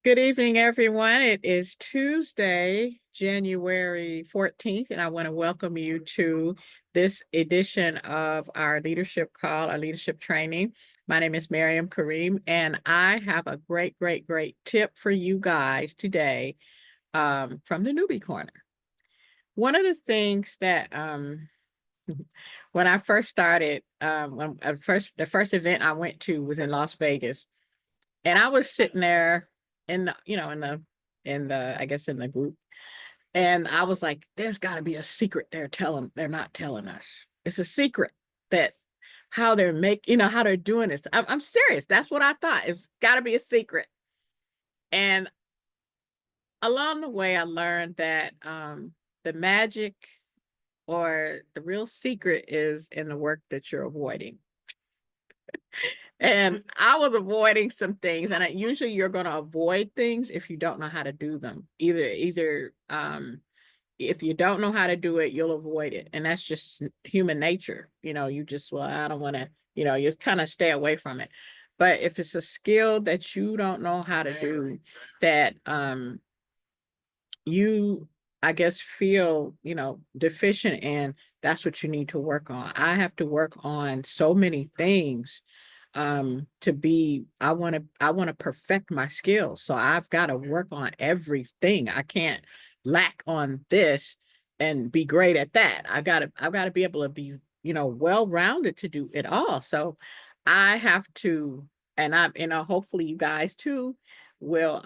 Good evening, everyone. It is Tuesday, January 14th, and I want to welcome you to this edition of our leadership call, our leadership training. My name is Miriam Kareem, and I have a great tip for you guys today from the Newbie Corner. One of the things that when I first started, the first event I went to was in Las Vegas, and I was sitting there in the, I guess in the group. And I was like, there's got to be a secret they're not telling us. It's a secret that how how they're doing this. I'm serious. That's what I thought. It's got to be a secret. And along the way, I learned that the magic or the real secret is in the work that you're avoiding. And I was avoiding some things, and usually you're going to avoid things if you don't know how to do them. Either if you don't know how to do it, you'll avoid it, and that's just human nature. You just, well, I don't want to. You kind of stay away from it. But if it's a skill that you don't know how to do, that you, I guess, feel deficient in, that's what you need to work on. I have to work on so many things to be, I want to perfect my skills. So I've got to work on everything. I can't lack on this and be great at that. I've got to be able to be, well-rounded to do it all. So I have to, and hopefully you guys too will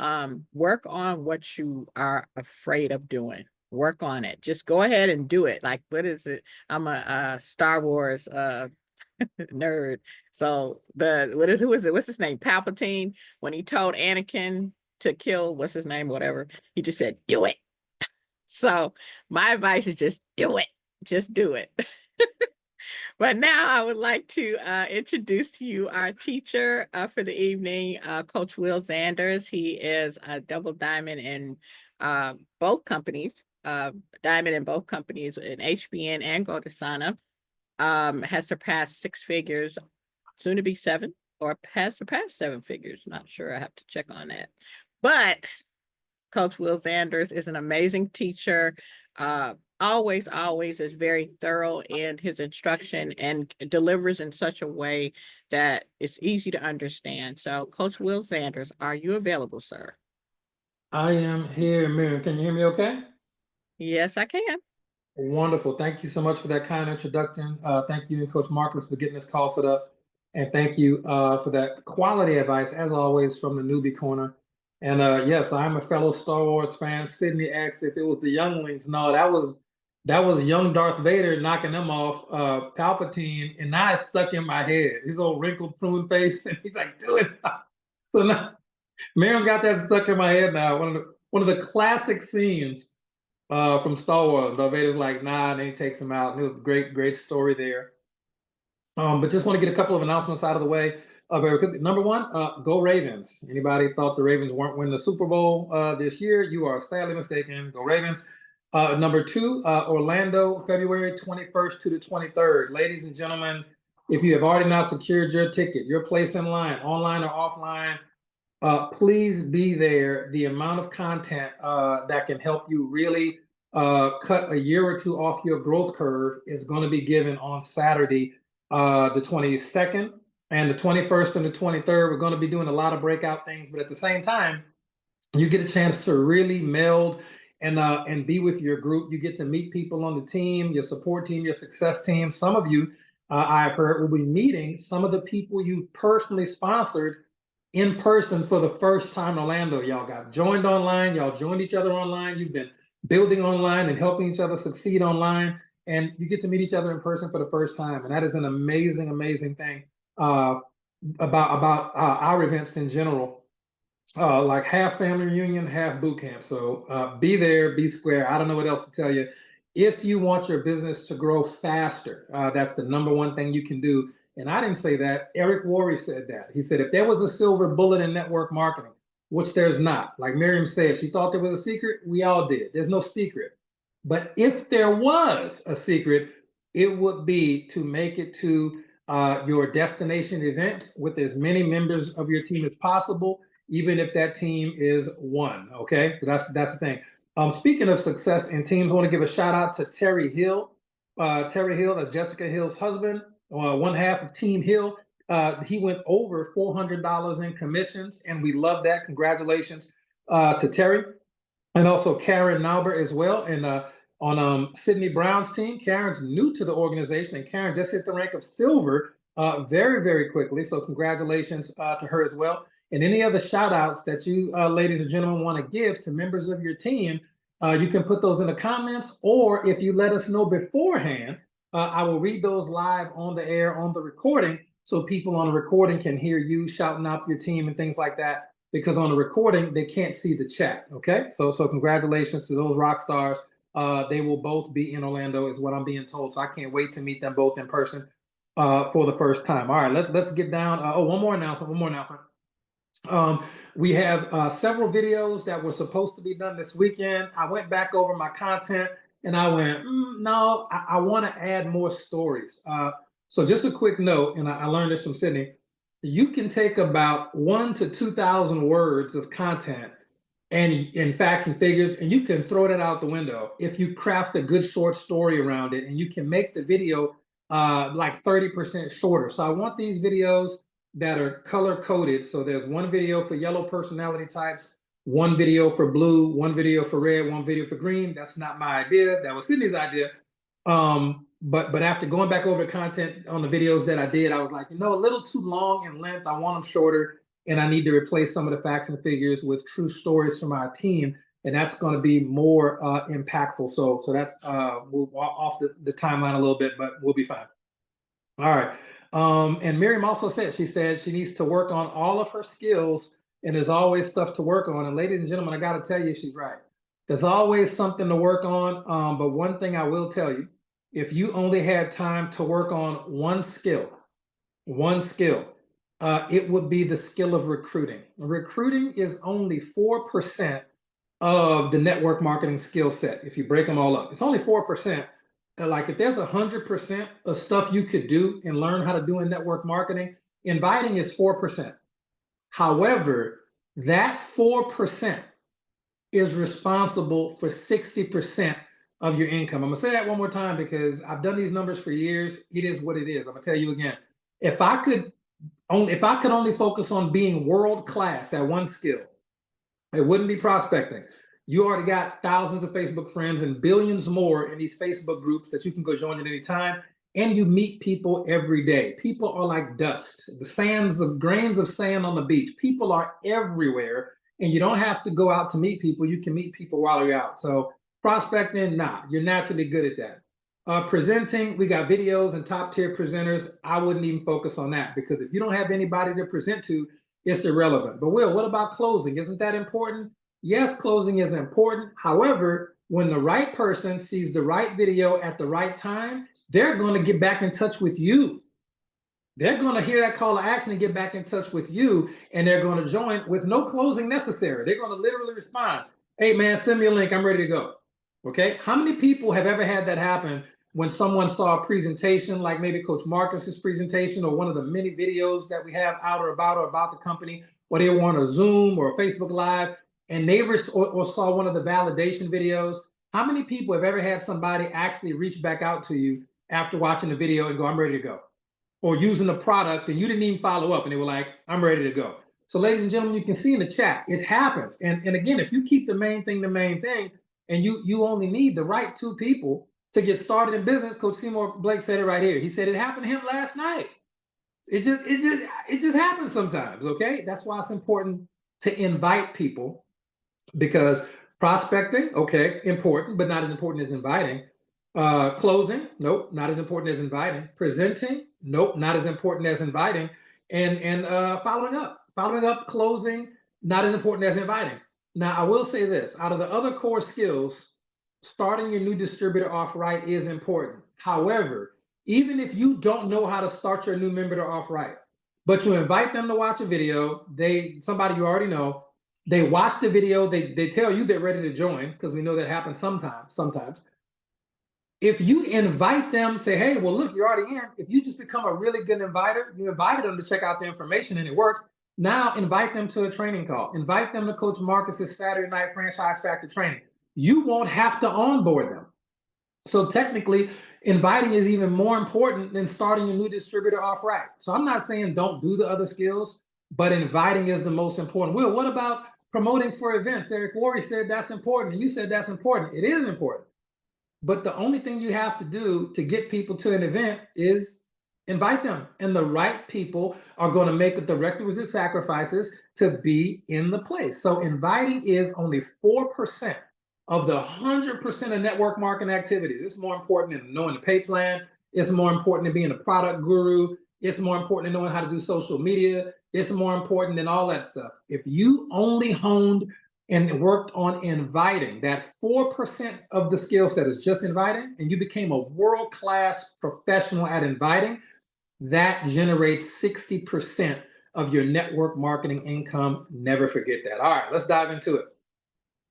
work on what you are afraid of doing. Work on it. Just go ahead and do it. Like, what is it? I'm a Star Wars nerd. So who is it? What's his name? Palpatine, when he told Anakin to kill, what's his name? Whatever. He just said, do it. So my advice is just do it. Just do it. But now I would like to introduce to you our teacher for the evening, Coach Will Zanders. He is a double diamond in both companies, diamond in both companies, in HBN and Goldasana. Has surpassed six figures, soon to be seven, or has surpassed seven figures. Not sure. I have to check on that. But Coach Will Zanders is an amazing teacher. Always is very thorough in his instruction and delivers in such a way that it's easy to understand. So, Coach Will Zanders, are you available, sir? I am here, Miriam. Can you hear me okay? Yes, I can. Wonderful. Thank you so much for that kind introduction. Thank you, Coach Marcus, for getting this call set up. And thank you for that quality advice, as always, from the Newbie Corner. And yes, I'm a fellow Star Wars fan. Sydney asked if it was the younglings. No, that was young Darth Vader knocking them off, Palpatine, and now it's stuck in my head. His old wrinkled prune face, and he's like, "Do it!" So now Miriam got that stuck in my head now. One of the classic scenes from Star Wars. Darth Vader's like, nah, and then he takes him out. And it was a great story there. But just want to get a couple of announcements out of the way. Very quickly. Number one, go Ravens. Anybody thought the Ravens weren't winning the Super Bowl this year? You are sadly mistaken. Go Ravens. Number two, Orlando, February 21st to the 23rd. Ladies and gentlemen, if you have already not secured your ticket, your place in line, online or offline, please be there. The amount of content that can help you really cut a year or two off your growth curve is going to be given on Saturday, the 22nd, and the 21st and the 23rd. We're going to be doing a lot of breakout things, but at the same time, you get a chance to really meld and be with your group. You get to meet people on the team, your support team, your success team. Some of you, I've heard, will be meeting some of the people you've personally sponsored in person for the first time in Orlando. Y'all got joined online. Y'all joined each other online. You've been building online and helping each other succeed online. And you get to meet each other in person for the first time. And that is an amazing thing about our events in general. Like half family reunion, half boot camp. So be there, be square. I don't know what else to tell you. If you want your business to grow faster, that's the number one thing you can do. And I didn't say that. Eric Worre said that. He said, if there was a silver bullet in network marketing, which there's not, like Miriam said, she thought there was a secret. We all did. There's no secret. But if there was a secret, it would be to make it to your destination events with as many members of your team as possible. even if that team is one. Okay, so that's the thing. Speaking of success in teams, I want to give a shout out to Terry Hill. Terry Hill, Jessica Hill's husband, one half of Team Hill. He went over $400 in commissions, and we love that. Congratulations to Terry, and also Karen Nauber as well. And on Sydney Brown's team, Karen's new to the organization, and Karen just hit the rank of silver very, very quickly. So congratulations to her as well. And any other shout outs that you ladies and gentlemen want to give to members of your team, you can put those in the comments, or if you let us know beforehand, I will read those live on the air on the recording, so people on the recording can hear you shouting out your team and things like that, because on the recording they can't see the chat. Okay, so congratulations to those rock stars. They will both be in Orlando, is what I'm being told. So I can't wait to meet them both in person for the first time. All right, let's get down. One more announcement. We have several videos that were supposed to be done this weekend. I went back over my content and I went, no, I want to add more stories. So just a quick note, and I learned this from Sydney. You can take about 1,000 to 2,000 words of content and in facts and figures, and you can throw that out the window if you craft a good short story around it, and you can make the video like 30% shorter. So I want these videos that are color coded. So there's one video for yellow personality types, one video for blue, one video for red, one video for green. That's not my idea. That was Sydney's idea. But after going back over the content on the videos that I did, I was like, a little too long in length. I want them shorter, and I need to replace some of the facts and figures with true stories from our team, and that's going to be more impactful. So that's we'll off the timeline a little bit, but we'll be fine. All right. And Miriam also said, she needs to work on all of her skills, and there's always stuff to work on. And ladies and gentlemen, I got to tell you, she's right. There's always something to work on. But one thing I will tell you, if you only had time to work on one skill, it would be the skill of recruiting. Recruiting is only 4% of the network marketing skill set. If you break them all up, it's only 4%. Like if there's 100% of stuff you could do and learn how to do in network marketing, inviting is 4%. However, that 4% is responsible for 60% of your income. I'm gonna say that one more time because I've done these numbers for years. It is what it is. I'm gonna tell you again. If I could only focus on being world class at one skill, it wouldn't be prospecting. You already got thousands of Facebook friends and billions more in these Facebook groups that you can go join at any time. And you meet people every day. People are like dust, the grains of sand on the beach. People are everywhere, and you don't have to go out to meet people. You can meet people while you're out. So prospecting, you're naturally good at that. Presenting, we got videos and top tier presenters. I wouldn't even focus on that, because if you don't have anybody to present to, it's irrelevant. But Will, what about closing? Isn't that important? Yes, closing is important. However, when the right person sees the right video at the right time, they're going to get back in touch with you. They're going to hear that call to action and get back in touch with you, and they're going to join with no closing necessary. They're going to literally respond, hey man, send me a link, I'm ready to go. Okay, how many people have ever had that happen when someone saw a presentation like maybe Coach Marcus's presentation or one of the many videos that we have out or about the company, or they were on a Zoom or a Facebook Live, and they or saw one of the validation videos? How many people have ever had somebody actually reach back out to you after watching the video and go, I'm ready to go? Or using the product and you didn't even follow up and they were like, I'm ready to go. So ladies and gentlemen, you can see in the chat, it happens. And again, if you keep the main thing, and you only need the right two people to get started in business. Coach Seymour Blake said it right here. He said it happened to him last night. It just happens sometimes, okay? That's why it's important to invite people, because prospecting, okay, important, but not as important as inviting. Closing, nope, not as important as inviting. Presenting, nope, not as important as inviting. And following up, closing, not as important as inviting. Now, I will say this, out of the other core skills, starting your new distributor off right is important. However, even if you don't know how to start your new member off right, but you invite them to watch a video, somebody you already know, they watch the video, they tell you they're ready to join, because we know that happens sometimes. If you invite them, say, hey, well, look, you're already in. If you just become a really good inviter, you invited them to check out the information and it works, Now invite them to a training call. Invite them to Coach Marcus's Saturday night franchise factor training. You won't have to onboard them. So technically, inviting is even more important than starting a new distributor off right. So I'm not saying don't do the other skills, but inviting is the most important. Will, what about promoting for events? Eric Worre said that's important, and you said that's important. It is important. But the only thing you have to do to get people to an event is invite them. And the right people are going to make the requisite sacrifices to be in the place. So inviting is only 4% of the 100% of network marketing activities. It's more important than knowing the pay plan. It's more important than being a product guru. It's more important than knowing how to do social media. It's more important than all that stuff. If you only honed and worked on inviting, that 4% of the skill set is just inviting, and you became a world-class professional at inviting, that generates 60% of your network marketing income. Never forget that. All right, let's dive into it.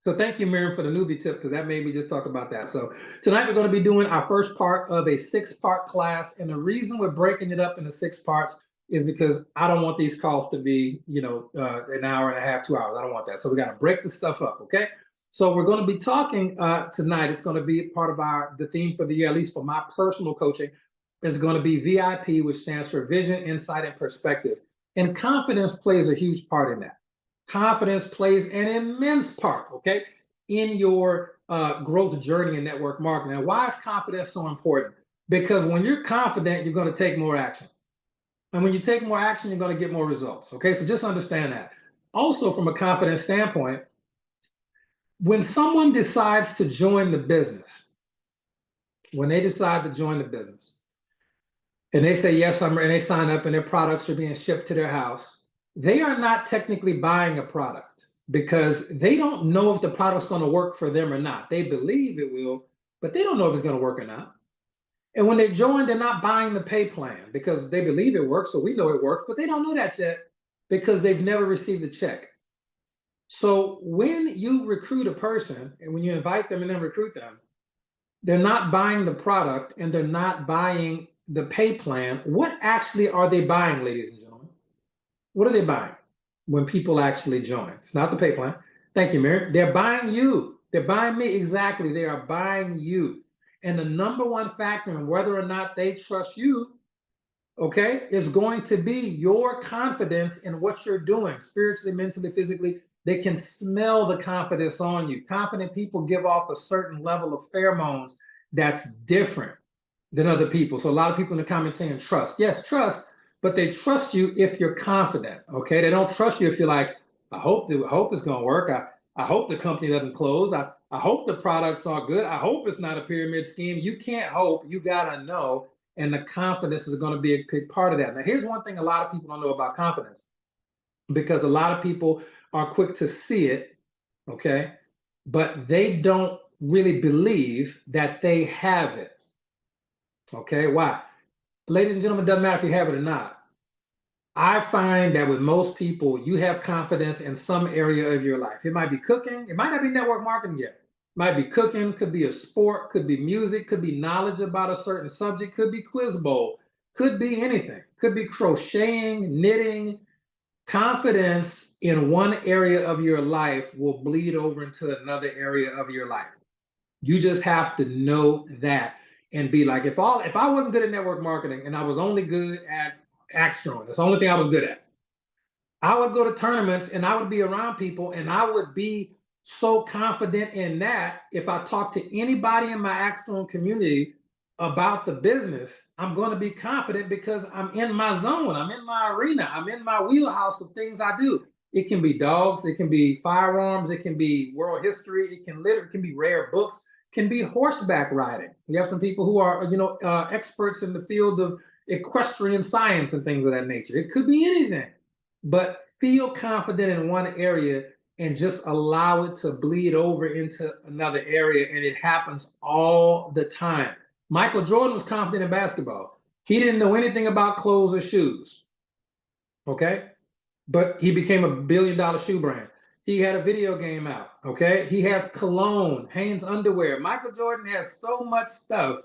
So thank you, Miriam, for the newbie tip, because that made me just talk about that. So tonight we're going to be doing our first part of a 6-part class. And the reason we're breaking it up into 6 parts is because I don't want these calls to be, an hour and a half, 2 hours. I don't want that. So we got to break the stuff up, okay? So we're going to be talking tonight. It's going to be part of the theme for the year, at least for my personal coaching, is going to be VIP, which stands for Vision, Insight, and Perspective. And confidence plays a huge part in that. Confidence plays an immense part, okay, in your growth journey in network marketing. And why is confidence so important? Because when you're confident, you're going to take more action. And when you take more action, you're going to get more results, okay? So just understand that. Also, from a confidence standpoint, when someone decides to join the business, when they decide to join the business, and they say, yes, and they sign up and their products are being shipped to their house, they are not technically buying a product because they don't know if the product's going to work for them or not. They believe it will, but they don't know if it's going to work or not. And when they join, they're not buying the pay plan because they believe it works, so we know it works, but they don't know that yet because they've never received a check. So when you recruit a person and when you invite them and then recruit them, they're not buying the product and they're not buying the pay plan. What actually are they buying, ladies and gentlemen? What are they buying when people actually join? It's not the pay plan. Thank you, Mary. They're buying you. They're buying me. Exactly. They are buying you. And the number one factor in whether or not they trust you, okay, is going to be your confidence in what you're doing, spiritually, mentally, physically. They can smell the confidence on you. Confident people give off a certain level of pheromones that's different than other people. So a lot of people in the comments saying trust. Yes, trust. But they trust you if you're confident, okay? They don't trust you if you're like, I hope it's going to work. I hope the company doesn't close. I hope the products are good. I hope it's not a pyramid scheme. You can't hope. You got to know. And the confidence is going to be a big part of that. Now, here's one thing a lot of people don't know about confidence, because a lot of people are quick to see it, okay? But they don't really believe that they have it, okay? Why? Ladies and gentlemen, it doesn't matter if you have it or not. I find that with most people, you have confidence in some area of your life. It might be cooking. It might not be network marketing yet. It might be cooking, could be a sport, could be music, could be knowledge about a certain subject, could be quiz bowl, could be anything. Could be crocheting, knitting. Confidence in one area of your life will bleed over into another area of your life. You just have to know that and be like, if I wasn't good at network marketing and I was only good at axe throwing, that's the only thing I was good at, I would go to tournaments and I would be around people and I would be so confident in that. If I talk to anybody in my axe throwing community about the business, I'm going to be confident because I'm in my zone. I'm in my arena. I'm in my wheelhouse of things I do. It can be dogs. It can be firearms. It can be world history. It can be rare books. Can be horseback riding. We have some people who are, experts in the field of equestrian science and things of that nature. It could be anything, but feel confident in one area and just allow it to bleed over into another area. And it happens all the time. Michael Jordan was confident in basketball. He didn't know anything about clothes or shoes, okay? But he became $1 billion shoe brand. He had a video game out, okay? He has cologne, Hanes underwear. Michael Jordan has so much stuff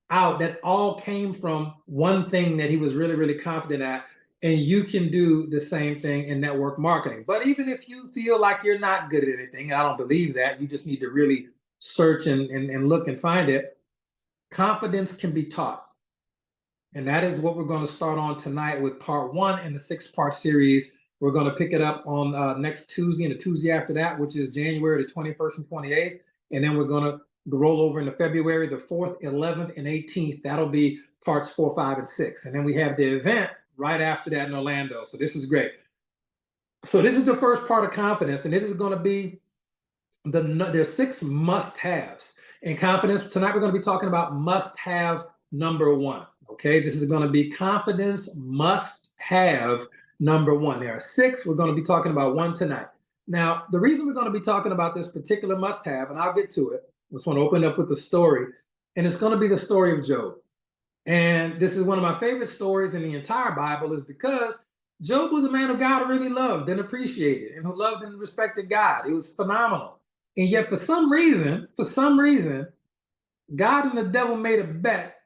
out that all came from one thing that he was really, really confident at. and you can do the same thing in network marketing. But even if you feel like you're not good at anything, and I don't believe that, you just need to really search and look and find it. Confidence can be taught. And that is what we're going to start on tonight with part 1 in the 6-part series. We're going to pick it up on next Tuesday and the Tuesday after that, which is January the 21st and 28th. And then we're going to roll over into February the 4th, 11th, and 18th. That'll be parts 4, 5, and 6. And then we have the event right after that in Orlando. So this is great. So this is the first part of confidence, and this is going to be there's 6 must-haves in confidence. Tonight we're going to be talking about must-have number 1. Okay, this is going to be confidence must-have number 1. There are 6. We're going to be talking about 1 tonight. Now, the reason we're going to be talking about this particular must-have, and I'll get to it, I just want to open up with the story, and it's going to be the story of Job. And this is one of my favorite stories in the entire Bible, is because Job was a man who God really loved and appreciated, and who loved and respected God. He was phenomenal. And yet for some reason, God and the devil made a bet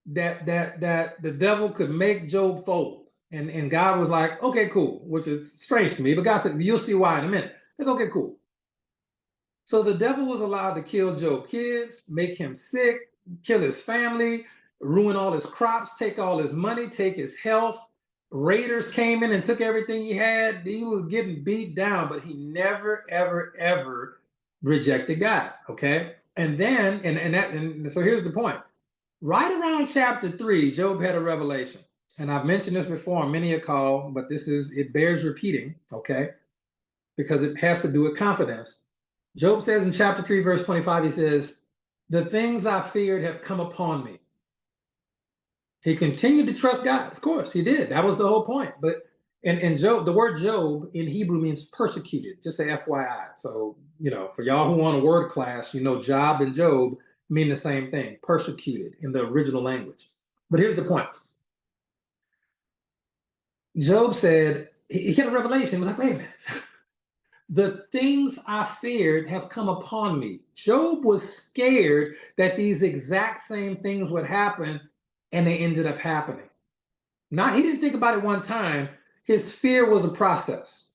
that the devil could make Job fold. And God was like, okay, cool, which is strange to me, but God said, you'll see why in a minute. Like, okay, cool. So the devil was allowed to kill Job's kids, make him sick, kill his family, ruin all his crops, take all his money, take his health. Raiders came in and took everything he had. He was getting beat down, but he never, ever, ever rejected God. Okay. And then, and so here's the point. Right around chapter 3, Job had a revelation. And I've mentioned this before on many a call, but it bears repeating, okay? Because it has to do with confidence. Job says in chapter 3, verse 25, he says, the things I feared have come upon me. He continued to trust God. Of course, he did. That was the whole point. But and Job, the word Job in Hebrew means persecuted, just a FYI. So, for y'all who want a word class, Job and Job mean the same thing, persecuted in the original language. But here's the point. Job said, he had a revelation. He was like, wait a minute. The things I feared have come upon me. Job was scared that these exact same things would happen, and they ended up happening. Now, he didn't think about it one time. His fear was a process.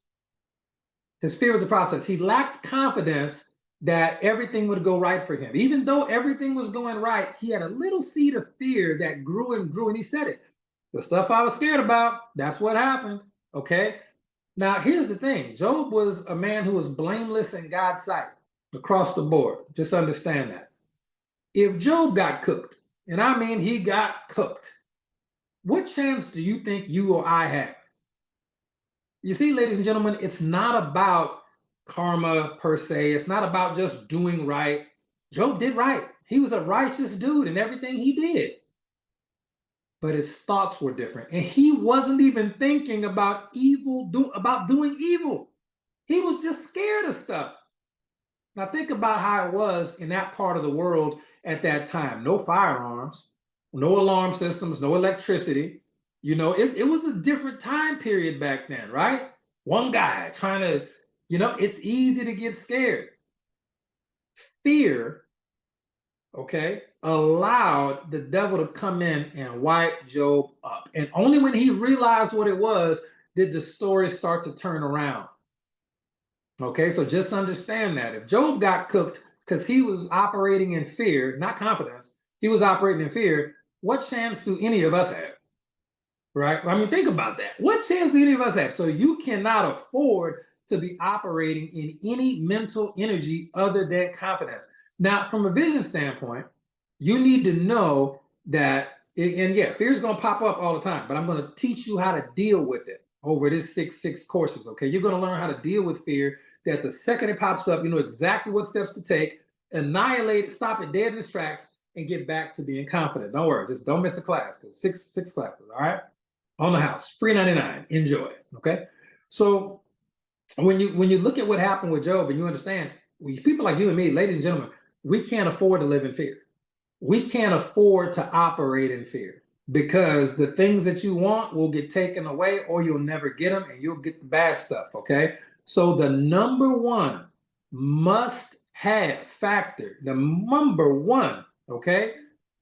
He lacked confidence that everything would go right for him. Even though everything was going right, he had a little seed of fear that grew and grew, and he said it. The stuff I was scared about, that's what happened, okay? Now, here's the thing. Job was a man who was blameless in God's sight across the board. Just understand that. If Job got cooked, and I mean he got cooked, what chance do you think you or I have? You see, ladies and gentlemen, it's not about karma per se. It's not about just doing right. Job did right. He was a righteous dude in everything he did. But his thoughts were different. And he wasn't even thinking about doing evil. He was just scared of stuff. Now think about how it was in that part of the world at that time. No firearms, no alarm systems, no electricity. It was a different time period back then, right? One guy trying to, it's easy to get scared. Fear, okay, allowed the devil to come in and wipe Job up. And only when he realized what it was did the story start to turn around. Okay, so just understand that. If Job got cooked because he was operating in fear, not confidence, he was operating in fear, what chance do any of us have? Right? I mean, think about that. What chance do any of us have? So you cannot afford to be operating in any mental energy other than confidence. Now, from a vision standpoint, you need to know that, and yeah, fear is going to pop up all the time, but I'm going to teach you how to deal with it over this six courses, okay? You're going to learn how to deal with fear, that the second it pops up, you know exactly what steps to take, annihilate it, stop it dead in its tracks, and get back to being confident. Don't worry, just don't miss a class, because six classes, all right? On the house, free 99, enjoy it, okay? So when you look at what happened with Job and you understand, people like you and me, ladies and gentlemen, we can't afford to live in fear. We can't afford to operate in fear, because the things that you want will get taken away, or you'll never get them, and you'll get the bad stuff, okay? So the number one must-have factor, the number one, okay,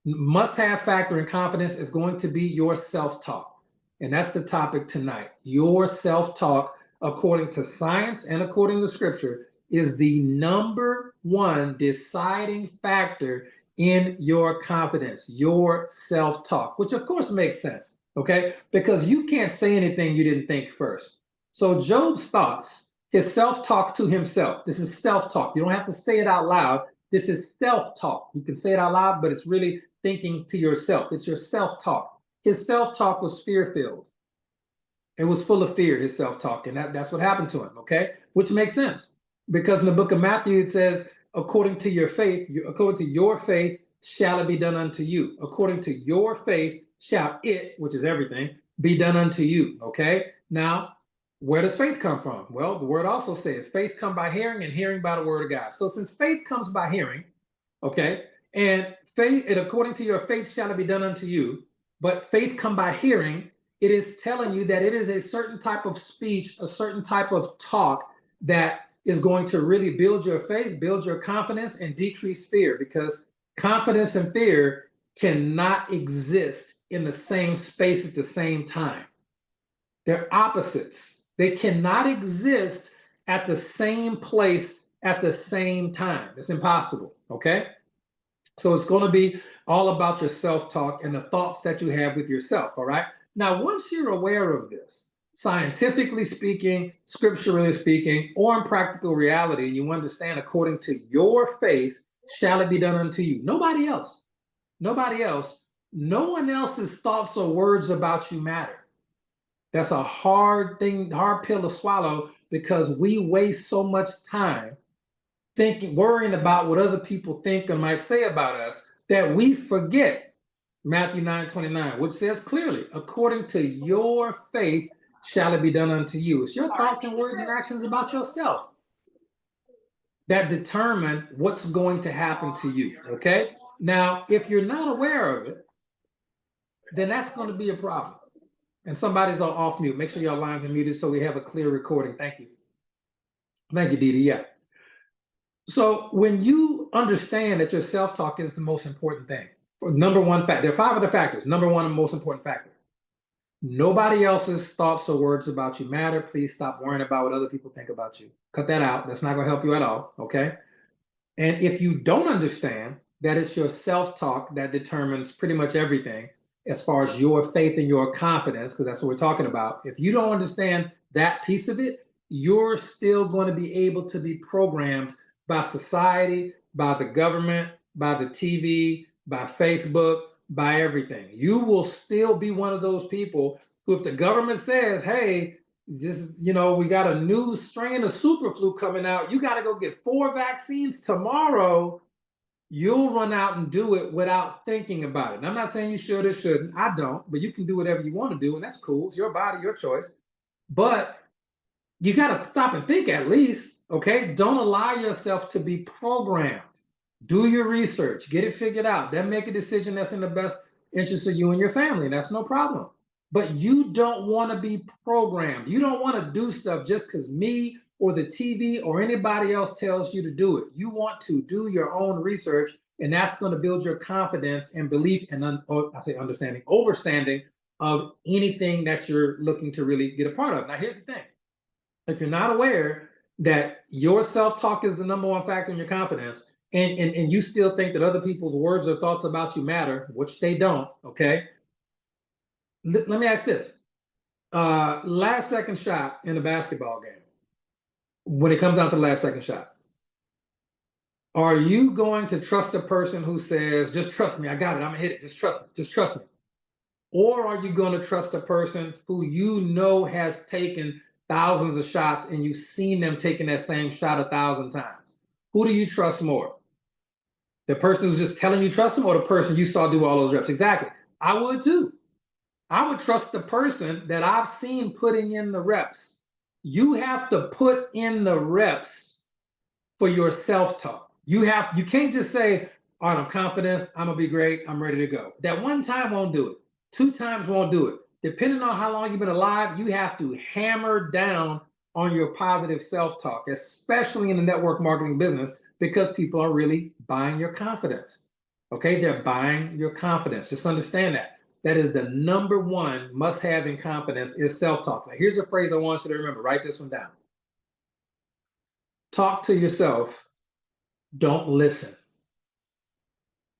must-have factor in confidence is going to be your self-talk. And that's the topic tonight. Your self-talk, according to science and according to scripture, is the number one deciding factor in your confidence, your self-talk, which of course makes sense, okay? Because you can't say anything you didn't think first. So Job's thoughts, his self-talk to himself, this is self-talk. You don't have to say it out loud. This is self-talk. You can say it out loud, but it's really thinking to yourself. It's your self-talk. His self-talk was fear-filled. It was full of fear, his self-talk, and that's what happened to him, okay? Which makes sense, because in the book of Matthew, it says, according to your faith shall it be done unto you. According to your faith shall it, which is everything, be done unto you, okay? Now, where does faith come from? Well, the word also says, faith come by hearing and hearing by the word of God. So since faith comes by hearing, okay, and faith, and according to your faith shall it be done unto you, but faith come by hearing, it is telling you that it is a certain type of speech, a certain type of talk that is going to really build your faith, build your confidence, and decrease fear, because confidence and fear cannot exist in the same space at the same time. They're opposites. They cannot exist at the same place at the same time. It's impossible, okay? So it's going to be all about your self-talk and the thoughts that you have with yourself, all right? Now, once you're aware of this, scientifically speaking, scripturally speaking, or in practical reality, and you understand according to your faith, shall it be done unto you. Nobody else. Nobody else. No one else's thoughts or words about you matter. That's a hard pill to swallow, because we waste so much time thinking, worrying about what other people think or might say about us, that we forget Matthew 9:29, which says clearly, according to your faith shall it be done unto you. It's your thoughts and words and actions about yourself that determine what's going to happen to you, okay? Now, if you're not aware of it, then that's going to be a problem. And somebody's off mute. Make sure your lines are muted so we have a clear recording. Thank you. Thank you, Didi. Yeah. So when you understand that your self-talk is the most important thing, number one fact, there are 5 other factors. Number one, the most important factor. Nobody else's thoughts or words about you matter. Please stop worrying about what other people think about you. Cut that out. That's not going to help you at all, okay? And if you don't understand that it's your self-talk that determines pretty much everything as far as your faith and your confidence, because that's what we're talking about. If you don't understand that piece of it, you're still going to be able to be programmed by society, by the government, by the TV, by Facebook, by everything. You will still be one of those people who, if the government says, hey, this, we got a new strain of super flu coming out, you got to go get 4 vaccines tomorrow, you'll run out and do it without thinking about it. And I'm not saying you should or shouldn't. I don't, but you can do whatever you want to do, and that's cool. It's your body, your choice. But you got to stop and think at least, okay? Don't allow yourself to be programmed. Do your research, get it figured out, then make a decision that's in the best interest of you and your family. That's no problem. But you don't want to be programmed. You don't want to do stuff just because me or the TV or anybody else tells you to do it. You want to do your own research, and that's going to build your confidence and belief and understanding of anything that you're looking to really get a part of. Now, here's the thing. If you're not aware that your self-talk is the number one factor in your confidence, and you still think that other people's words or thoughts about you matter, which they don't, okay? Let me ask this. Last second shot in a basketball game, when it comes down to the last second shot, are you going to trust a person who says, just trust me, I got it, I'm gonna hit it, just trust me? Or are you going to trust a person who has taken thousands of shots and you've seen them taking that same shot 1,000 times? Who do you trust more? The person who's just telling you trust them, or the person you saw do all those reps? Exactly. I would too. I would trust the person that I've seen putting in the reps. You have to put in the reps for your self-talk. You can't just say, all right, I'm confident, I'm gonna be great, I'm ready to go. That one time won't do it. 2 times won't do it. Depending on how long you've been alive, you have to hammer down on your positive self-talk, especially in the network marketing business, because people are really buying your confidence. Okay, they're buying your confidence. Just understand that. that is the number one must have in confidence is self-talk. Now, here's a phrase I want you to remember. Write this one down. Talk to yourself. Don't listen.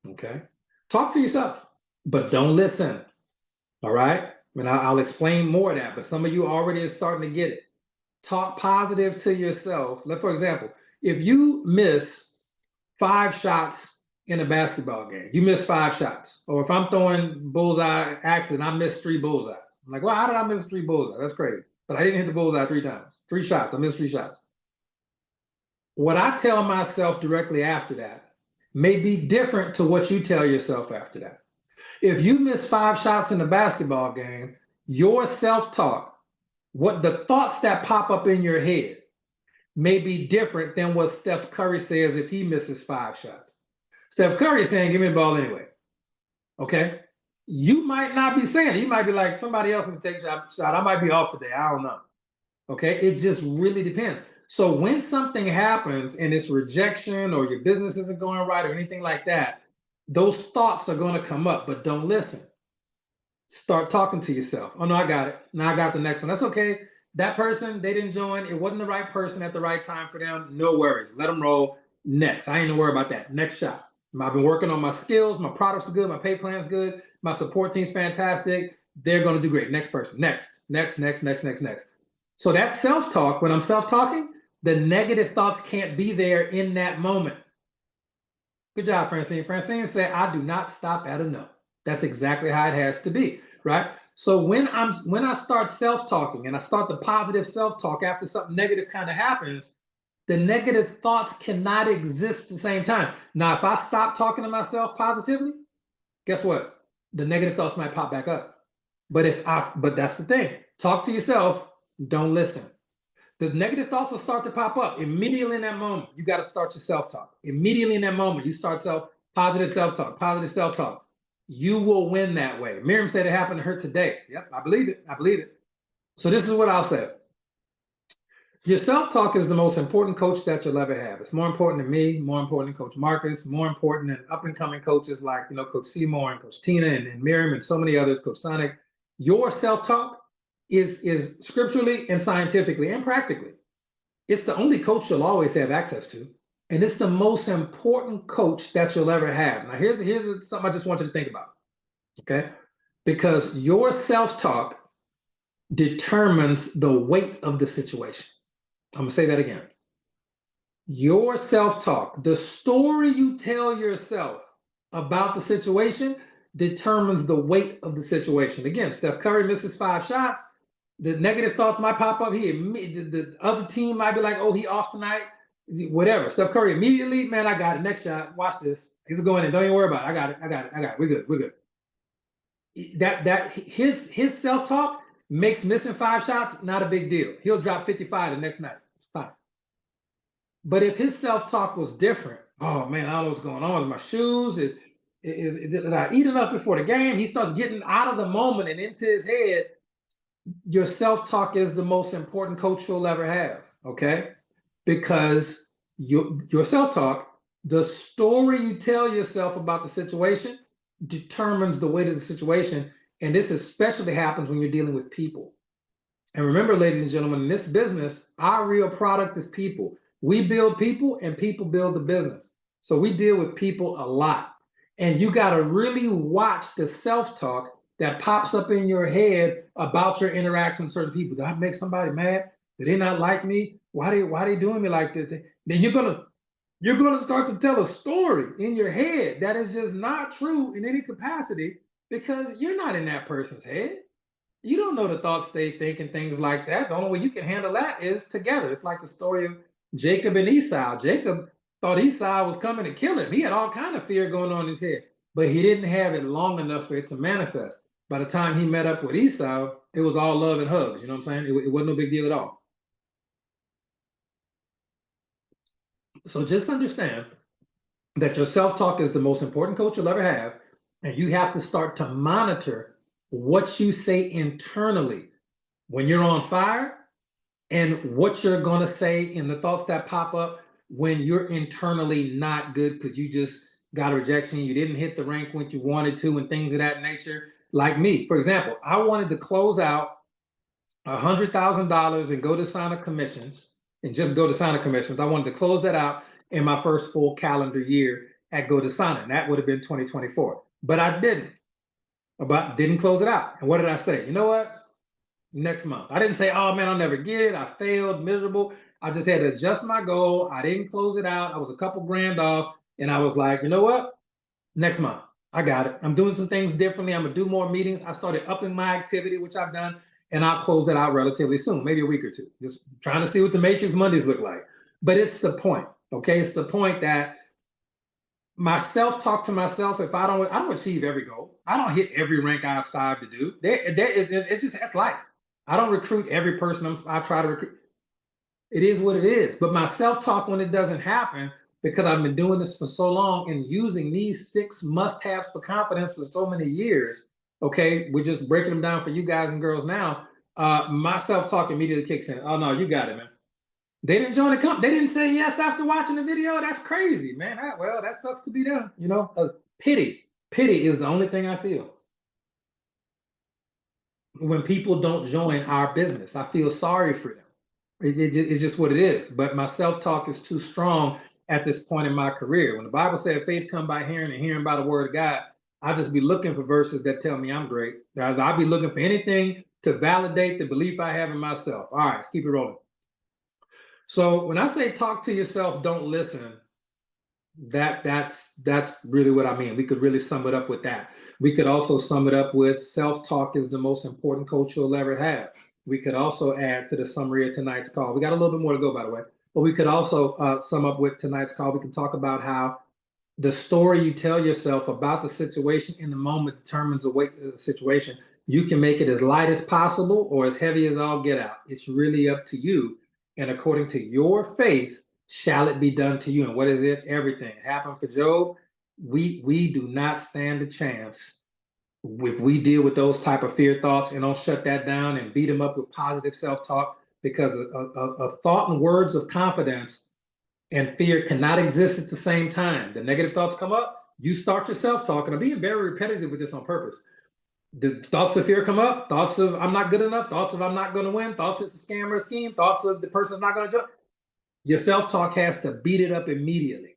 Okay? Talk to yourself, but don't listen. All right? And I'll explain more of that, but some of you already are starting to get it. Talk positive to yourself. For example, if you miss 5 shots in a basketball game, you miss 5 shots. Or if I'm throwing bullseye accident, I missed 3 bullseyes. I'm like, well, how did I miss 3 bullseyes? That's crazy. But I didn't hit the bullseye 3 times. 3 shots. I missed 3 shots. What I tell myself directly after that may be different to what you tell yourself after that. If you miss 5 shots in a basketball game, your self-talk, what the thoughts that pop up in your head may be different than what Steph Curry says if he misses 5 shots. Steph Curry is saying, give me the ball anyway. Okay? You might not be saying it. You might be like, somebody else can take a shot. I might be off today. I don't know. Okay? It just really depends. So when something happens and it's rejection or your business isn't going right or anything like that, those thoughts are going to come up, but don't listen. Start talking to yourself. Oh, no, I got it. Now I got the next one. That's okay. That person, they didn't join. It wasn't the right person at the right time for them. No worries. Let them roll. Next. I ain't gonna worry about that. Next shot. I've been working on my skills. My products are good. My pay plan's good. My support team's fantastic. They're going to do great. Next person. Next. So that self-talk, when I'm self-talking, the negative thoughts can't be there in that moment. Good job, Francine. Francine said, I do not stop at a no. That's exactly how it has to be, right? So when I start self-talking and I start the positive self-talk after something negative kind of happens, the negative thoughts cannot exist at the same time. Now, if I stop talking to myself positively, guess what? The negative thoughts might pop back up. But that's the thing. Talk to yourself, don't listen. The negative thoughts will start to pop up immediately in that moment. You got to start your self-talk. Immediately in that moment, you start positive self-talk. You will win that way. Miriam said it happened to her today. Yep, I believe it. So this is what I'll say. Your self-talk is the most important coach that you'll ever have. It's more important than me, more important than Coach Marcus, more important than up-and-coming coaches like, Coach Seymour and Coach Tina and Miriam and so many others, Coach Sonic. Your self-talk is scripturally and scientifically and practically, it's the only coach you'll always have access to. And it's the most important coach that you'll ever have. Now, here's something I just want you to think about, okay? Because your self-talk determines the weight of the situation. I'm gonna say that again. Your self-talk, the story you tell yourself about the situation determines the weight of the situation. Again, Steph Curry misses 5 shots. The negative thoughts might pop up. The other team might be like, oh, he off tonight. Whatever. Steph Curry immediately, man, I got it. Next shot. Watch this. He's going in. Don't even worry about it. I got it. We're good. His self-talk makes missing 5 shots not a big deal. He'll drop 55 the next night. It's fine. But if his self-talk was different, oh man, I don't know what's going on with my shoes. Did I eat enough before the game? He starts getting out of the moment and into his head. Your self-talk is the most important coach you'll ever have, okay? Because your self-talk, the story you tell yourself about the situation determines the weight of the situation. And this especially happens when you're dealing with people. And remember, ladies and gentlemen, in this business, our real product is people. We build people and people build the business. So we deal with people a lot. And you got to really watch the self-talk that pops up in your head about your interaction with certain people. Did I make somebody mad? Did they not like me? Why they doing me like this? Then you're gonna start to tell a story in your head that is just not true in any capacity because you're not in that person's head. You don't know the thoughts they think and things like that. The only way you can handle that is together. It's like the story of Jacob and Esau. Jacob thought Esau was coming to kill him. He had all kind of fear going on in his head, but he didn't have it long enough for it to manifest. By the time he met up with Esau, it was all love and hugs. You know what I'm saying? It wasn't no big deal at all. So just understand that your self-talk is the most important coach you'll ever have, and you have to start to monitor what you say internally when you're on fire and what you're going to say in the thoughts that pop up when you're internally not good because you just got a rejection, you didn't hit the rank when you wanted to and things of that nature. like me. For example, I wanted to close out $100,000 and go to sign of commissions and just go to sign of commissions. I wanted to close that out in my first full calendar year at Go to Sign, and that would have been 2024. But I didn't. But didn't close it out. And what did I say? You know what? Next month. I didn't say, oh man, I'll never get it. I failed, miserable. I just had to adjust my goal. I didn't close it out. I was a couple grand off. And I was like, you know what? Next month. I got it. I'm doing some things differently. I'm going to do more meetings. I started upping my activity, which I've done. And I'll close it out relatively soon, maybe a week or two. Just trying to see what the Matrix Mondays look like. But it's the point. Okay. It's the point that my self-talk to myself, if I don't achieve every goal. I don't hit every rank I aspire to do. It just, that's life. I don't recruit every person I try to recruit. It is what it is. But my self-talk, when it doesn't happen, because I've been doing this for so long and using these 6 must-haves for confidence for so many years, okay, we're just breaking them down for you guys and girls now. My self-talk immediately kicks in. Oh no, you got it, man. They didn't join the company. They didn't say yes after watching the video. That's crazy, man. Well, that sucks to be them. You know, pity is the only thing I feel when people don't join our business. I feel sorry for them. It's just what it is. But my self-talk is too strong at this point in my career. When the Bible said faith come by hearing and hearing by the word of God, I just be looking for verses that tell me I'm great. I'll be looking for anything to validate the belief I have in myself. All right, let's keep it rolling. So when I say talk to yourself, don't listen, that's really what I mean. We could really sum it up with that. We could also sum it up with self-talk is the most important coach you'll ever have. We could also add to the summary of tonight's call. We got a little bit more to go, by the way, but we could also sum up with tonight's call. We can talk about how the story you tell yourself about the situation in the moment determines the weight of the situation. You can make it as light as possible or as heavy as all get out. It's really up to you. And according to your faith, shall it be done to you? And what is it? Everything. It happened for Job. We do not stand a chance if we deal with those type of fear thoughts and don't shut that down and beat them up with positive self-talk, because a thought and words of confidence and fear cannot exist at the same time. The negative thoughts come up, you start your self-talk, and I'm being very repetitive with this on purpose. The thoughts of fear come up, thoughts of I'm not good enough, thoughts of I'm not going to win, thoughts it's a scam or a scheme, thoughts of the person's not going to jump. Your self-talk has to beat it up immediately.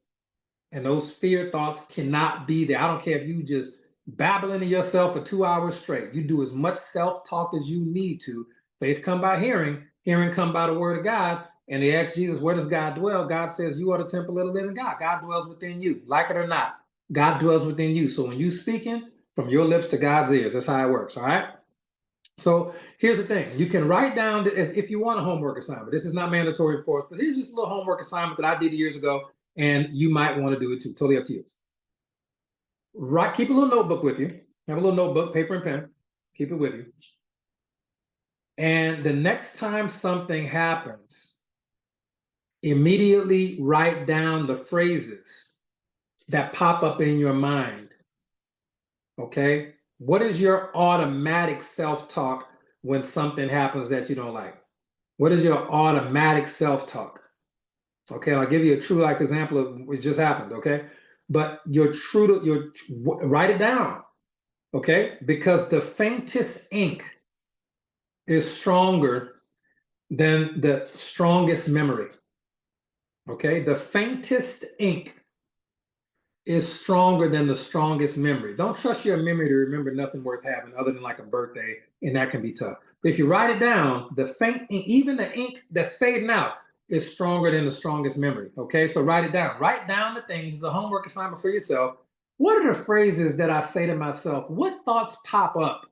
And those fear thoughts cannot be there. I don't care if you just babbling to yourself for 2 hours straight. You do as much self-talk as you need to. Faith come by hearing, hearing come by the word of God. And they ask Jesus, where does God dwell? God says, you are the temple of the living God. God dwells within you. Like it or not, God dwells within you. So when you speaking, from your lips to God's ears, that's how it works, all right? So here's the thing. You can write down, if you want a homework assignment. This is not mandatory, of course, but here's just a little homework assignment that I did years ago, and you might want to do it too. Totally up to you. Keep a little notebook with you. Have a little notebook, paper and pen. Keep it with you. And the next time something happens, immediately write down the phrases that pop up in your mind. Okay? What is your automatic self-talk when something happens that you don't like? What is your automatic self-talk? Okay, I'll give you a true life example of what just happened, okay? But write it down, okay? Because the faintest ink is stronger than the strongest memory, okay? The faintest ink is stronger than the strongest memory. Don't trust your memory to remember nothing worth having other than like a birthday, and that can be tough. But if you write it down, the faint ink, even the ink that's fading out, is stronger than the strongest memory. Okay, so write it down. Write down the things. It's a homework assignment for yourself. What are the phrases that I say to myself? What thoughts pop up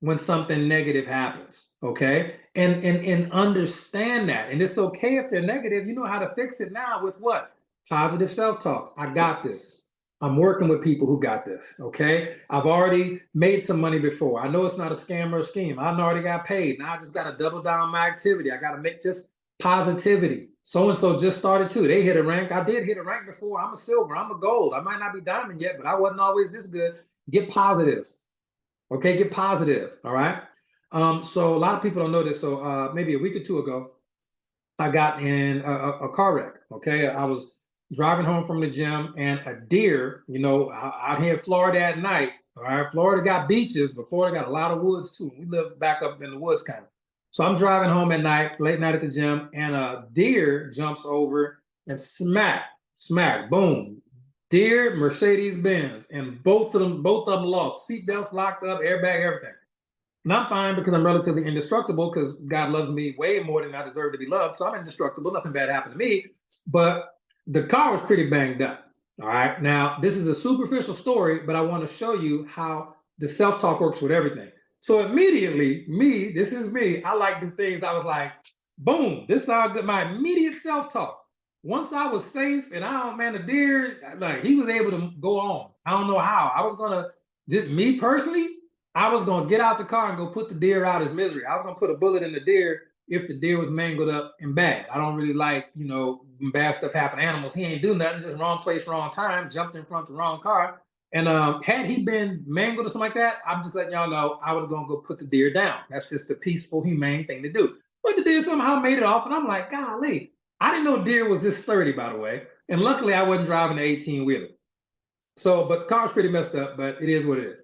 when something negative happens? Okay, and understand that. And it's okay if they're negative. You know how to fix it now with what? Positive self-talk. I got this. I'm working with people who got this, okay? I've already made some money before. I know it's not a scam or a scheme. I already got paid. Now I just got to double down my activity. I got to make just positivity. So-and-so just started too. They hit a rank. I did hit a rank before. I'm a silver. I'm a gold. I might not be diamond yet, but I wasn't always this good. Get positive, okay? Get positive, all right? So a lot of people don't know this. So maybe a week or two ago, I got in a car wreck, okay? I was driving home from the gym, and a deer, you know, out here in Florida at night, All right, Florida got beaches, but Florida got a lot of woods too. We live back up in the woods kind of. So I'm driving home at night, late night at the gym, and a deer jumps over and smack, boom. Deer, Mercedes Benz, and both of them lost. Seatbelts locked up, airbag, everything. And I'm fine because I'm relatively indestructible because God loves me way more than I deserve to be loved. So I'm indestructible. Nothing bad happened to me. But the car was pretty banged up. All right. Now, this is a superficial story, but I want to show you how the self-talk works with everything. So immediately, this is me. I like the things I was like, boom, this is all good. My immediate self-talk. Once I was safe and the deer, like he was able to go on. I don't know how. Me personally, I was gonna get out the car and go put the deer out his misery. I was gonna put a bullet in the deer if the deer was mangled up and bad. I don't really like, when bad stuff happen to animals. He ain't do nothing, just wrong place, wrong time, jumped in front of the wrong car. And had he been mangled or something like that, I'm just letting y'all know I was gonna go put the deer down. That's just a peaceful, humane thing to do. But the deer somehow made it off, and I'm like, golly, I didn't know deer was this sturdy, by the way. And luckily, I wasn't driving an 18-wheeler. So, but the car's pretty messed up, but it is what it is.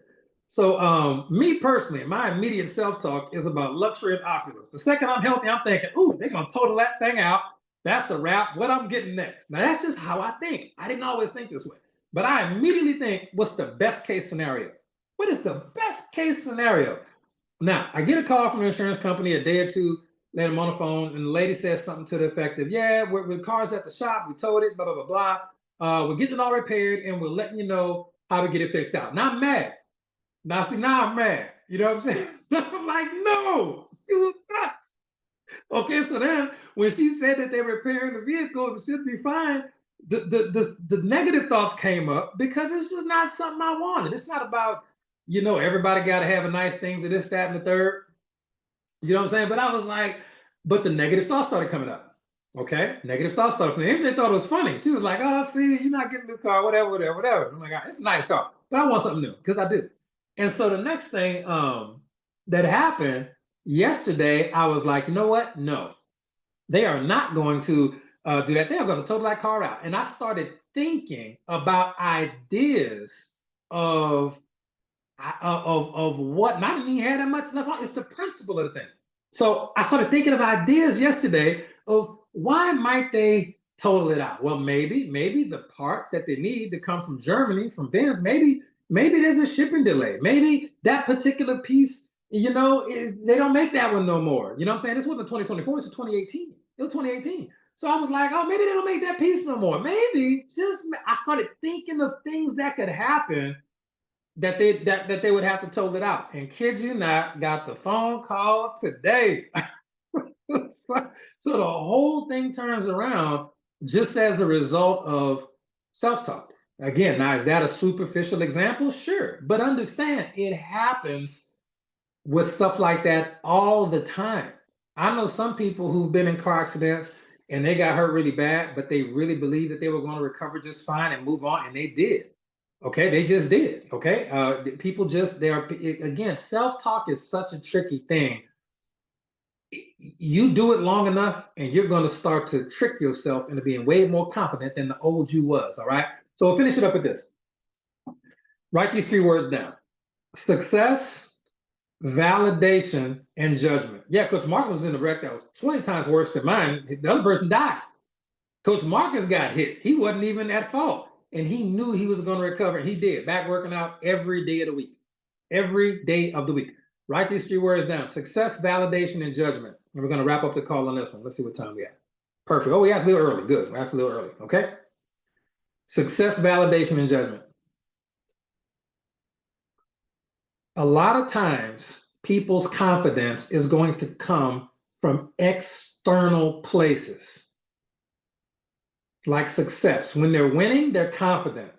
So, me personally, my immediate self-talk is about luxury and opulence. The second I'm healthy, I'm thinking, ooh, they're gonna total that thing out. That's a wrap. What I'm getting next. Now, that's just how I think. I didn't always think this way, but I immediately think, what's the best case scenario? What is the best case scenario? Now, I get a call from an insurance company a day or two later. I'm on the phone, and the lady says something to the effect of, yeah, we're cars at the shop, we towed it, blah, blah, blah, blah. We're getting it all repaired, and we're letting you know how we get it fixed out. Now I'm mad. Now I'm mad. You know what I'm saying? I'm like, no, you not. Okay, so then when she said that they're repairing the vehicle, it should be fine. The negative thoughts came up because it's just not something I wanted. It's not about, everybody got to have a nice thing to this, that, and the third. You know what I'm saying? But I was like, but the negative thoughts started coming up. Okay, negative thoughts started coming. They thought it was funny. She was like, oh, see, you're not getting a new car, whatever, whatever, whatever. I'm like, it's a nice car, but I want something new because I do. And so the next thing that happened yesterday, I was like, you know what? No, they are not going to do that. They are going to total that car out. And I started thinking about ideas of what not even had that much left on. It's the principle of the thing. So I started thinking of ideas yesterday of why might they total it out? Well, maybe the parts that they need to come from Germany, from Benz, maybe there's a shipping delay. Maybe that particular piece, is they don't make that one no more. You know what I'm saying? This wasn't 2024, it's 2018. It was 2018. So I was like, oh, maybe they don't make that piece no more. Maybe I started thinking of things that could happen that they would have to total it out. And kid you not, got the phone call today. So the whole thing turns around just as a result of self-talk. Again, now is that a superficial example? Sure, but understand it happens with stuff like that all the time. I know some people who've been in car accidents and they got hurt really bad, but they really believed that they were going to recover just fine and move on, and they did. Okay, they just did. Okay, people again, self-talk is such a tricky thing. You do it long enough, and you're going to start to trick yourself into being way more confident than the old you was. All right, so we'll finish it up with this. Write these 3 words down: success, validation, and judgment. Yeah, Coach Marcus was in a wreck that was 20 times worse than mine. The other person died. Coach Marcus got hit. He wasn't even at fault. And he knew he was going to recover. He did. Back working out every day of the week. Every day of the week. Write these 3 words down: success, validation, and judgment. And we're going to wrap up the call on this one. Let's see what time we have. Perfect. Oh, we have a little early. Good. We have a little early. Okay. Success, validation, and judgment. A lot of times, people's confidence is going to come from external places. Like success. When they're winning, they're confident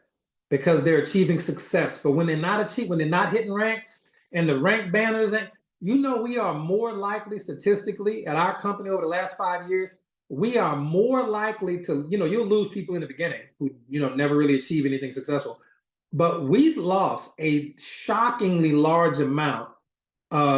because they're achieving success. But when they're not hitting ranks and the rank banners, we are more likely statistically at our company over the last 5 years, we are more likely to, you'll lose people in the beginning who, never really achieve anything successful. But we've lost a shockingly large amount,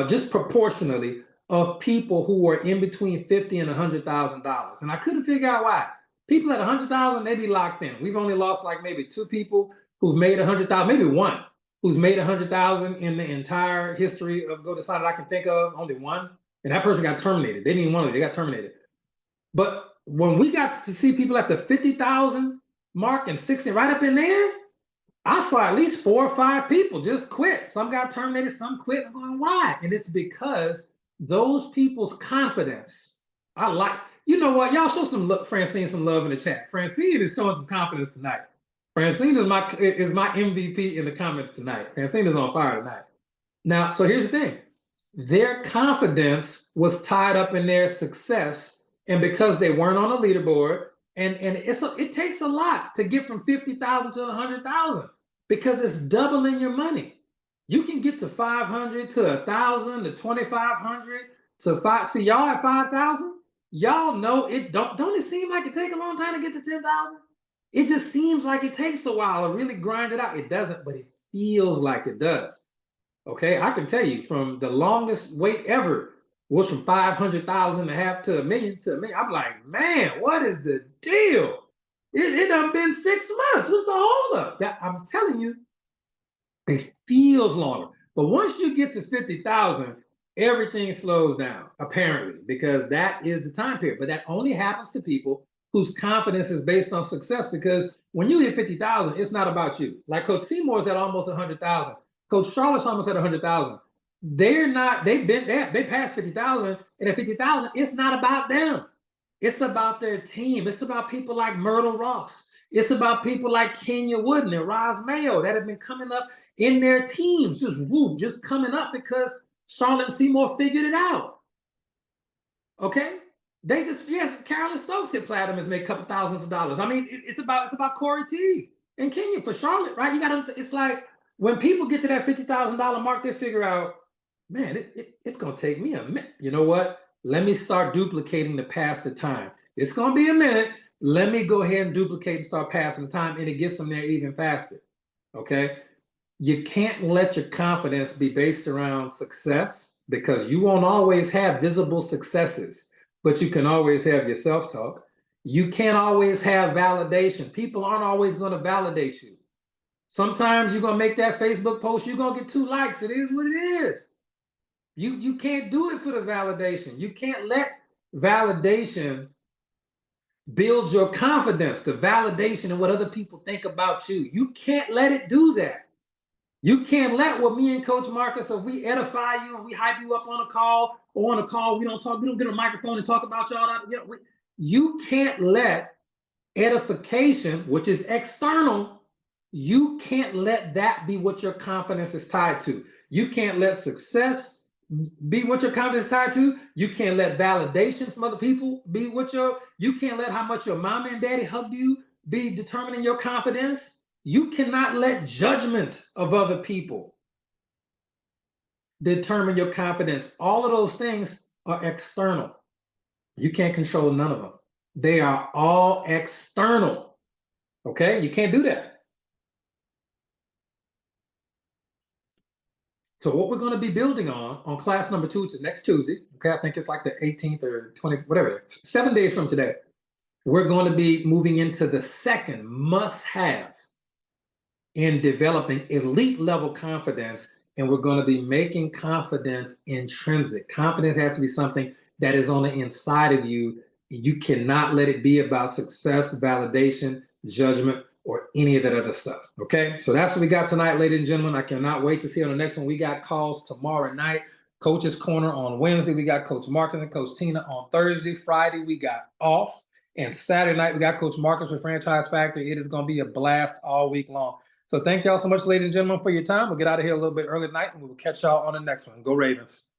just proportionally, of people who are in between $50,000 and $100,000. And I couldn't figure out why. People at 100,000, they be locked in. We've only lost like maybe 2 people who've made 100,000, maybe 1 who's made 100,000 in the entire history of Go Decide that I can think of, only one. And that person got terminated. They didn't even want it, they got terminated. But when we got to see people at the 50,000 mark and 60, right up in there, I saw at least 4 or 5 people just quit. Some got terminated, some quit. I'm going, why? And it's because those people's confidence. I like, you know what? Y'all show some love, Francine, some love in the chat. Francine is showing some confidence tonight. Francine is my MVP in the comments tonight. Francine is on fire tonight. Now, so here's the thing. Their confidence was tied up in their success, and because they weren't on a leaderboard, and it takes a lot to get from 50,000 to 100,000 because it's doubling your money. You can get to 500 to 1,000 to 2,500 to 5. See, y'all at 5,000. Y'all know it. Don't it seem like it take a long time to get to 10,000? It just seems like it takes a while to really grind it out. It doesn't, but it feels like it does. Okay, I can tell you from the longest wait ever was from 500,000 and a half to a million to a million. I'm like, man, what is the deal? It done been 6 months. What's the holdup? That I'm telling you, it feels longer. But once you get to 50,000, everything slows down, apparently, because that is the time period. But that only happens to people whose confidence is based on success. Because when you hit 50,000, it's not about you. Like Coach Seymour's at almost 100,000. Coach Charlotte's almost at 100,000. They're not, they passed 50,000, and at 50,000, it's not about them. It's about their team. It's about people like Myrtle Ross. It's about people like Kenya Wooden and Roz Mayo that have been coming up in their teams, just coming up because Charlotte and Seymour figured it out. Okay? They just, yes, Carolyn Stokes hit platinum, has made a couple thousands of dollars. I mean, it's about Corey T and Kenya for Charlotte, right? You got to understand, it's like when people get to that $50,000 mark, they figure out, man, it's going to take me a minute. You know what? Let me start duplicating to pass the time. It's going to be a minute. Let me go ahead and duplicate and start passing the time, and it gets them there even faster. Okay? You can't let your confidence be based around success, because you won't always have visible successes, but you can always have your self-talk. You can't always have validation. People aren't always going to validate you. Sometimes you're going to make that Facebook post, you're going to get 2 likes. It is what it is. You can't do it for the validation. You can't let validation build your confidence, the validation of what other people think about you. You can't let it do that. You can't let what me and Coach Marcus, if we edify you and we hype you up on a call, or on a call, we don't get a microphone and talk about y'all. You can't let edification, which is external, you can't let that be what your confidence is tied to. You can't let success be what your confidence is tied to. You can't let validation from other people be what you can't let how much your mama and daddy hugged you be determining your confidence. You cannot let judgment of other people determine your confidence. All of those things are external. You can't control none of them. They are all external. Okay? You can't do that. So what we're going to be building on class number 2, it's next Tuesday. Okay, I think it's like the 18th or 20th, whatever, 7 days from today. We're going to be moving into the second must-have in developing elite level confidence, and we're going to be making confidence intrinsic. Confidence has to be something that is on the inside of you. You cannot let it be about success, validation, judgment, or any of that other stuff. Okay, so that's what we got tonight, ladies and gentlemen. I cannot wait to see you on the next one. We got calls tomorrow night. Coach's Corner on Wednesday. We got Coach Marcus and Coach Tina on Thursday. Friday, we got off. And Saturday night, we got Coach Marcus with Franchise Factory. It is going to be a blast all week long. So thank y'all so much, ladies and gentlemen, for your time. We'll get out of here a little bit early tonight, and we will catch y'all on the next one. Go Ravens.